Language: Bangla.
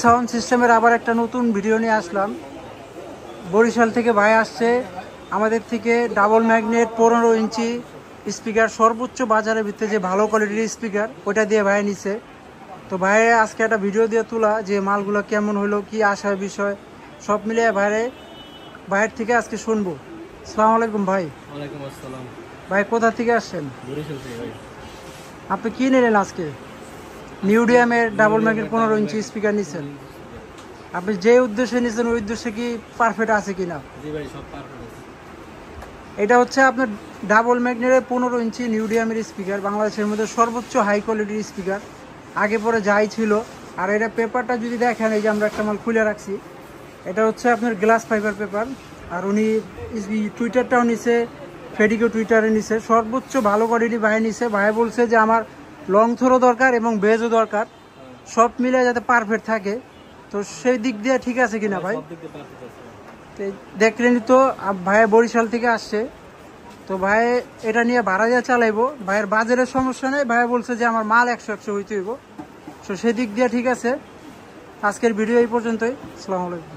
সাউন্ড সিস্টেমের আবার একটা নতুন ভিডিও নিয়ে আসলাম। বরিশাল থেকে ভাই আসছে, আমাদের থেকে ডাবল ম্যাগনেট 15 ইঞ্চি স্পিকার, সর্বোচ্চ বাজারের ভিতরে যে ভালো কোয়ালিটির স্পিকার, ওইটা দিয়ে ভাই নিছে। তো ভাই আজকে একটা ভিডিও দিয়ে তোলা যে মালগুলো কেমন হলো, কি আসার বিষয়, সব মিলিয়ে ভাইয়ের থেকে আজকে শুনবো। আসসালামু আলাইকুম ভাই। ওয়ালাইকুম আসসালাম। ভাই কোথা থেকে আসছেন? বরিশাল থেকে ভাই। আপনি কি নিলেন আজকে? মিউডিয়ামের ডাবল ম্যাগনেট 15 ইঞ্চি স্পিকার নিছেন। আপনি যে উদ্দেশ্যে নিছেন ওই উদ্দেশ্যে কি পারফেক্ট আছে কিনা? জি ভাই, সব পারফেক্ট আছে। এটা হচ্ছে আপনার ডাবল ম্যাগনেটের 15 ইঞ্চি মিউডিয়ামের স্পিকার, বাংলাদেশের মধ্যে সর্বোচ্চ হাই কোয়ালিটির স্পিকার, আগে পরে যাই ছিল। আর এটা পেপারটা যদি দেখেন, এই যে আমরা একটা মাল খুলে রাখছি, এটা হচ্ছে আপনার গ্লাস ফাইবার পেপার। আর উনি টুইটারটাও নিছে, ফেডিকো টুইটারে নিছে, সর্বোচ্চ ভালো কোয়ালিটি ভাই নিছে। ভাই বলছে যে আমার লং থ্রো দরকার এবং বেজও দরকার, সব মিলে যাতে পারফেক্ট থাকে। তো সেই দিক দিয়ে ঠিক আছে কিনা ভাই? সব দিক দিয়ে পারফেক্ট আছে। দেখলেনি তো, ভাই বরিশাল থেকে আসছে। তো ভাই এটা নিয়ে ভাড়া দিয়ে চালাইবো, ভাইয়ের বাজারের সমস্যা নেই। ভাই বলছে যে আমার মাল 100 হইতে হইব। তো সেদিক দিয়ে ঠিক আছে। আজকের ভিডিও এই পর্যন্তই। আসসালামু আলাইকুম।